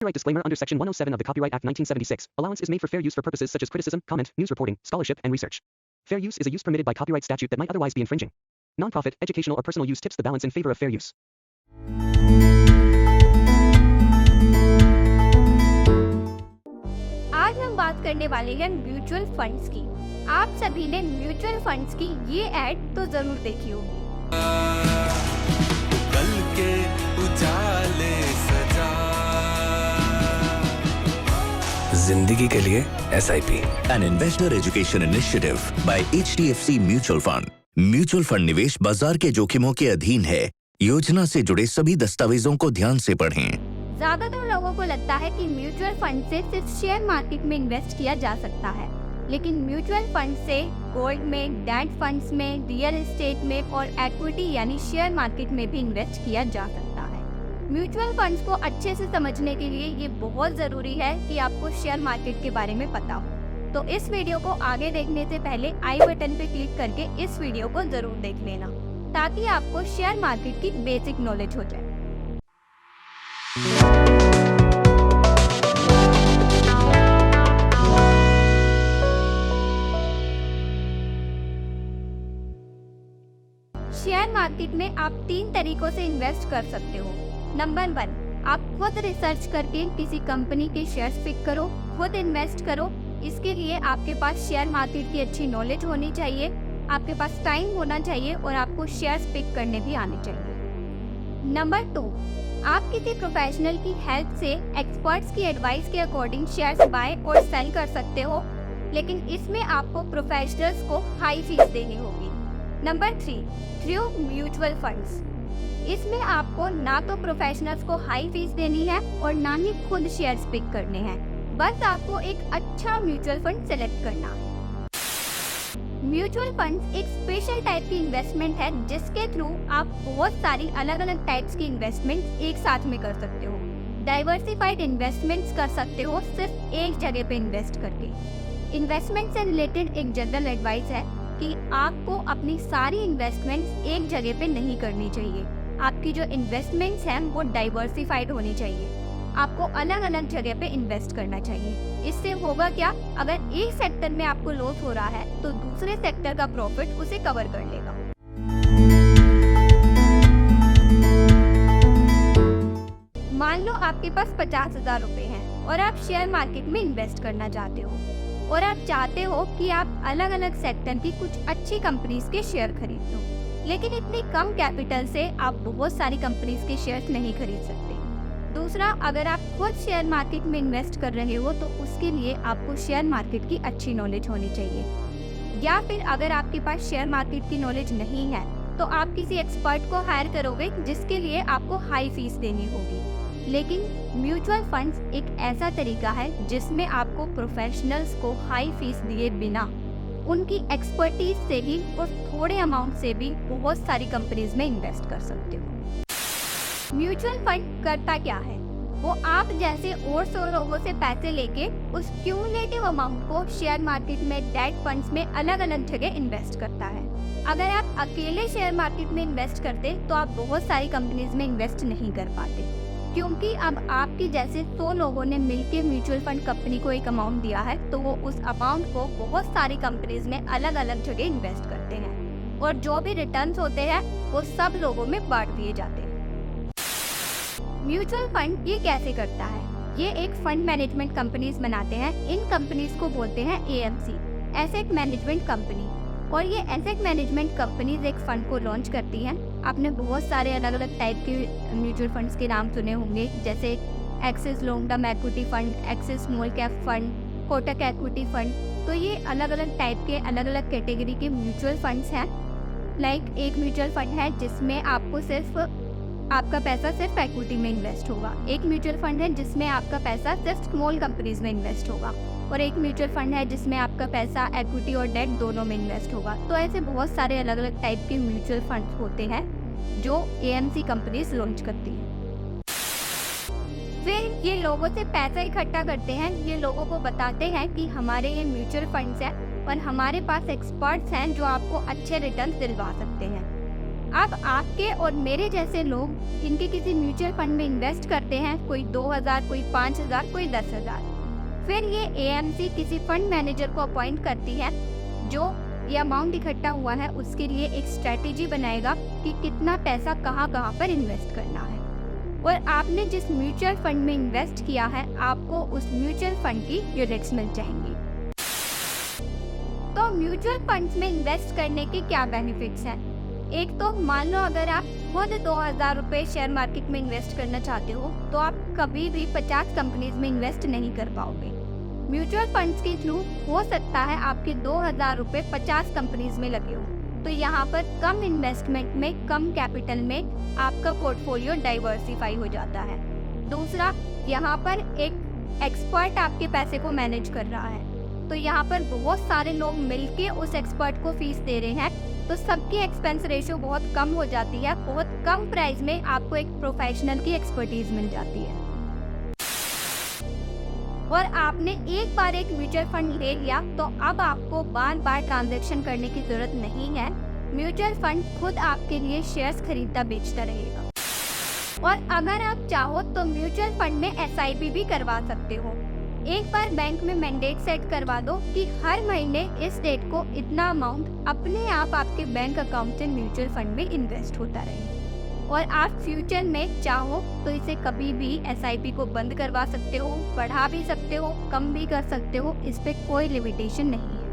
Copyright disclaimer under Section 107 of the Copyright Act 1976. Allowance is made for fair use for purposes such as criticism, comment, news reporting, scholarship, and research. Fair use is a use permitted by copyright statute that might otherwise be infringing. Nonprofit, educational, or personal use tips the balance in favor of fair use. आज हम बात करने वाले हैं mutual funds की। आप सभी ने म्यूचुअल फंड्स की ये ऐड तो जरूर देखी होगी। कल के उजाले सजा जिंदगी के लिए SIP, An investor education initiative by HDFC Mutual Fund. Mutual fund निवेश बाजार के जोखिमों के अधीन है। योजना से जुड़े सभी दस्तावेजों को ध्यान से पढ़ें। ज्यादातर लोगों को लगता है कि म्यूचुअल फंड से सिर्फ शेयर मार्केट में इन्वेस्ट किया जा सकता है, लेकिन म्यूचुअल फंड से गोल्ड में, डेट फंड्स में, रियल एस्टेट में और इक्विटी यानी शेयर मार्केट में भी इन्वेस्ट किया जा सकता है। म्यूचुअल फंड्स को अच्छे से समझने के लिए ये बहुत ज़रूरी है कि आपको शेयर मार्केट के बारे में पता हो। तो इस वीडियो को आगे देखने से पहले आई बटन पे क्लिक करके इस वीडियो को ज़रूर देख लेना, ताकि आपको शेयर मार्केट की बेसिक नॉलेज हो जाए। शेयर मार्केट में आप 3 तरीकों से इन्वेस्ट कर सकते हो। नंबर 1, आप खुद रिसर्च करके किसी कंपनी के शेयर्स पिक करो, खुद इन्वेस्ट करो। इसके लिए आपके पास शेयर मार्केट की अच्छी नॉलेज होनी चाहिए, आपके पास टाइम होना चाहिए और आपको शेयर्स पिक करने भी आने चाहिए। नंबर 2, आप किसी प्रोफेशनल की हेल्प से एक्सपर्ट्स की एडवाइस के अकॉर्डिंग शेयर्स बाय और सेल कर सकते हो, लेकिन इसमें आपको प्रोफेशनल्स को हाई फीस देनी होगी। Number 3, through mutual funds. इसमें आपको ना तो प्रोफेशनल्स को हाई फीस देनी है और ना ही खुद शेयर्स पिक करने हैं, बस आपको एक अच्छा म्यूचुअल फंड सेलेक्ट करना है। म्यूचुअल फंड एक स्पेशल टाइप की इन्वेस्टमेंट है, जिसके थ्रू आप बहुत सारी अलग अलग टाइप्स की इन्वेस्टमेंट एक साथ में कर सकते हो। डाइवर्सिफाइड इन्वेस्टमेंट्स कर सकते हो सिर्फ एक जगह पे इन्वेस्ट करके। इन्वेस्टमेंट से रिलेटेड एक जनरल एडवाइस है कि आपको अपनी सारी इन्वेस्टमेंट्स एक जगह पे नहीं करनी चाहिए। आपकी जो इन्वेस्टमेंट्स हैं वो डाइवर्सिफाइड होनी चाहिए, आपको अलग अलग जगह पे इन्वेस्ट करना चाहिए। इससे होगा क्या, अगर एक सेक्टर में आपको लॉस हो रहा है तो दूसरे सेक्टर का प्रॉफिट उसे कवर कर लेगा। मान लो आपके पास 50,000 रुपए हैं और आप शेयर मार्केट में इन्वेस्ट करना चाहते हो और आप चाहते हो कि आप अलग अलग सेक्टर की कुछ अच्छी कंपनीज के शेयर खरीद लो, लेकिन इतनी कम कैपिटल से आप बहुत सारी कंपनीज के शेयर्स नहीं खरीद सकते। दूसरा, अगर आप खुद शेयर मार्केट में इन्वेस्ट कर रहे हो तो उसके लिए आपको शेयर मार्केट की अच्छी नॉलेज होनी चाहिए। या फिर अगर आपके पास शेयर मार्केट की नॉलेज नहीं है तो आप किसी एक्सपर्ट को हायर करोगे, जिसके लिए आपको हाई फीस देनी होगी। लेकिन म्यूचुअल फंड्स एक ऐसा तरीका है जिसमें आपको प्रोफेशनल्स को हाई फीस दिए बिना उनकी एक्सपर्टीज से भी और थोड़े अमाउंट से भी बहुत सारी कंपनीज में इन्वेस्ट कर सकते हो। म्यूचुअल फंड करता क्या है, वो आप जैसे और 100 लोगों से पैसे लेके उस क्यूमुलेटिव अमाउंट को शेयर मार्केट में, डेट फंड्स में अलग अलग जगह इन्वेस्ट करता है। अगर आप अकेले शेयर मार्केट में इन्वेस्ट करते तो आप बहुत सारी कंपनीज में इन्वेस्ट नहीं कर पाते, क्योंकि अब आपकी जैसे 100 लोगों ने मिलकर म्यूचुअल फंड कंपनी को एक अमाउंट दिया है तो वो उस अमाउंट को बहुत सारी कंपनीज में अलग अलग जगह इन्वेस्ट करते हैं और जो भी रिटर्न्स होते हैं वो सब लोगों में बांट दिए जाते हैं। म्यूचुअल फंड ये कैसे करता है, ये एक फंड मैनेजमेंट कंपनीज बनाते हैं। इन कंपनीज को बोलते हैं AMC, एसेट मैनेजमेंट कंपनी। और ये एसेट मैनेजमेंट कंपनीज एक फंड को लॉन्च करती हैं। आपने बहुत सारे अलग अलग टाइप के म्यूचुअल फंड्स के नाम सुने होंगे, जैसे axis long term equity fund, axis small cap fund, Kotak equity fund. तो ये अलग अलग टाइप के, अलग अलग कैटेगरी के म्यूचुअल फंड्स हैं। लाइक एक म्यूचुअल फंड है जिसमें आपको सिर्फ आपका पैसा सिर्फ इक्विटी में इन्वेस्ट होगा, एक म्यूचुअल फंड है जिसमें आपका पैसा सिर्फ स्मॉल कंपनीज में इन्वेस्ट होगा, और एक म्यूचुअल फंड है जिसमें आपका पैसा इक्विटी और डेट दोनों में इन्वेस्ट होगा। तो ऐसे बहुत सारे अलग अलग टाइप के म्यूचुअल फंड्स होते हैं जो AMC कंपनीज लॉन्च करती हैं। फिर ये लोगों से पैसा इकट्ठा करते हैं, ये लोगों को बताते हैं कि हमारे ये म्यूचुअल फंड्स हैं और हमारे पास एक्सपर्ट्स हैं जो आपको अच्छे रिटर्न दिलवा सकते हैं। अब आपके और मेरे जैसे लोग इनके किसी म्यूचुअल फंड में इन्वेस्ट करते हैं, कोई 2000, कोई 5000, कोई 10,000। फिर ये AMC किसी फंड मैनेजर को अपॉइंट करती है जो ये अमाउंट इकट्ठा हुआ है उसके लिए एक स्ट्रेटेजी बनाएगा कि कितना पैसा कहाँ पर इन्वेस्ट करना है। और आपने जिस म्यूचुअल फंड में इन्वेस्ट किया है आपको उस म्यूचुअल फंड की यूनिट्स मिल जाएंगी। तो म्यूचुअल फंड्स में इन्वेस्ट करने के क्या बेनिफिट्स हैं? एक तो मान लो अगर आप खुद 2000 रुपये शेयर मार्केट में इन्वेस्ट करना चाहते हो तो आप कभी भी 50 कंपनीज में इन्वेस्ट नहीं कर पाओगे। म्यूचुअल फंड्स के थ्रू हो सकता है आपके 2000 रुपये 50 कंपनीज में लगे हो, तो यहाँ पर कम इन्वेस्टमेंट में, कम कैपिटल में आपका पोर्टफोलियो डाइवर्सिफाई हो जाता है। दूसरा, यहाँ पर एक एक्सपर्ट आपके पैसे को मैनेज कर रहा है, तो यहाँ पर बहुत सारे लोग मिलके उस एक्सपर्ट को फीस दे रहे हैं, तो सबकी एक्सपेंस रेशियो बहुत कम हो जाती है। बहुत कम प्राइस में आपको एक प्रोफेशनल की एक्सपर्टीज मिल जाती है। और आपने एक बार एक म्यूचुअल फंड ले लिया तो अब आपको बार बार ट्रांजैक्शन करने की जरूरत नहीं है। म्यूचुअल फंड खुद आपके लिए शेयर्स खरीदता बेचता रहेगा। और अगर आप चाहो तो म्यूचुअल फंड में SIP भी करवा सकते हो। एक बार बैंक में मैंडेट सेट करवा दो कि हर महीने इस डेट को इतना अमाउंट अपने आप आपके बैंक अकाउंट से म्यूचुअल फंड में इन्वेस्ट होता रहे। और आप फ्यूचर में चाहो तो इसे कभी भी SIP को बंद करवा सकते हो, बढ़ा भी सकते हो, कम भी कर सकते हो, इस पे कोई लिमिटेशन नहीं है।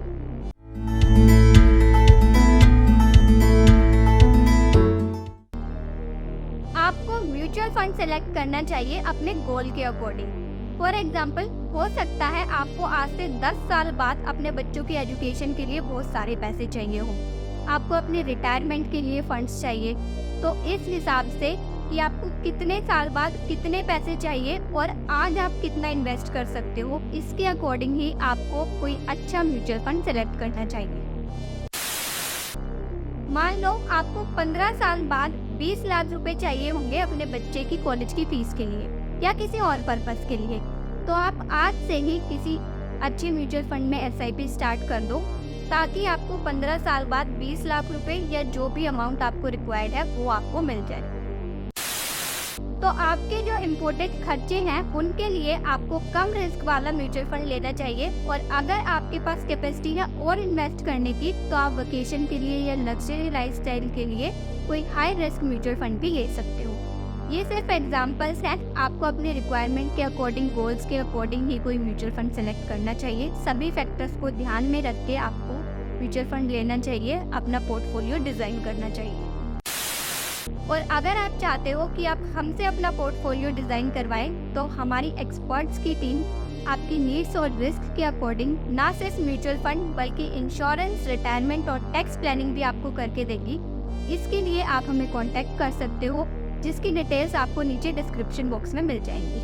आपको म्यूचुअल फंड सेलेक्ट करना चाहिए अपने गोल के अकॉर्डिंग। फॉर एग्जाम्पल, हो सकता है आपको आज से 10 साल बाद अपने बच्चों की एजुकेशन के लिए बहुत सारे पैसे चाहिए हो, आपको अपने रिटायरमेंट के लिए फंड्स चाहिए, तो इस हिसाब से कि आपको कितने साल बाद कितने पैसे चाहिए और आज आप कितना इन्वेस्ट कर सकते हो, इसके अकॉर्डिंग ही आपको कोई अच्छा म्यूचुअल फंड सेलेक्ट करना चाहिए। मान लो आपको 15 साल बाद 20 लाख रुपए चाहिए होंगे अपने बच्चे की कॉलेज की फीस के लिए या किसी और पर्पस के लिए, तो आप आज से ही किसी अच्छे म्यूचुअल फंड में SIP स्टार्ट कर दो ताकि आपको 15 साल बाद 20 लाख रुपए या जो भी अमाउंट आपको रिक्वायर्ड है वो आपको मिल जाए। तो आपके जो इम्पोर्टेंट खर्चे हैं उनके लिए आपको कम रिस्क वाला म्यूचुअल फंड लेना चाहिए। और अगर आपके पास कैपेसिटी है और इन्वेस्ट करने की तो आप वेकेशन के लिए या लग्जरी लाइफस्टाइल के लिए कोई हाई रिस्क म्यूचुअल फंड भी ले सकते हो। ये सिर्फ एग्जांपल्स हैं, आपको अपने रिक्वायरमेंट के अकॉर्डिंग, गोल्स के अकॉर्डिंग ही कोई म्यूचुअल फंड सेलेक्ट करना चाहिए। सभी फैक्टर्स को ध्यान में रख के आपको म्यूचुअल फंड लेना चाहिए, अपना पोर्टफोलियो डिज़ाइन करना चाहिए। और अगर आप चाहते हो कि आप हमसे अपना पोर्टफोलियो डिज़ाइन करवाएं तो हमारी एक्सपर्ट्स की टीम आपकी नीड्स और रिस्क के अकॉर्डिंग ना सिर्फ म्यूचुअल फंड बल्कि इंश्योरेंस, रिटायरमेंट और टैक्स प्लानिंग भी आपको करके देगी। इसके लिए आप हमें कॉन्टैक्ट कर सकते हो, जिसकी डिटेल्स आपको नीचे डिस्क्रिप्शन बॉक्स में मिल जाएंगी।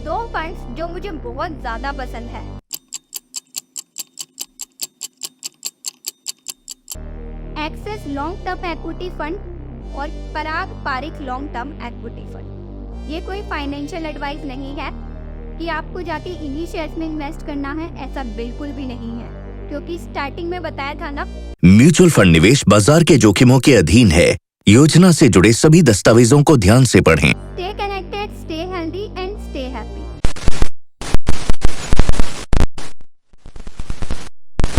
दो फंड्स जो मुझे बहुत ज़्यादा पसंद है, Axis long term equity fund और Parag Parikh long term equity fund. ये कोई फाइनेंशियल एडवाइस नहीं है कि आपको जाके इन्हीं शेयर्स में इन्वेस्ट करना है, ऐसा बिल्कुल भी नहीं है, क्योंकि स्टार्टिंग में बताया था ना, म्यूचुअल फंड निवेश बाजार के जोखिमों के अधीन है। योजना से जुड़े सभी दस्तावेजों को ध्यान से पढ़ें। Take an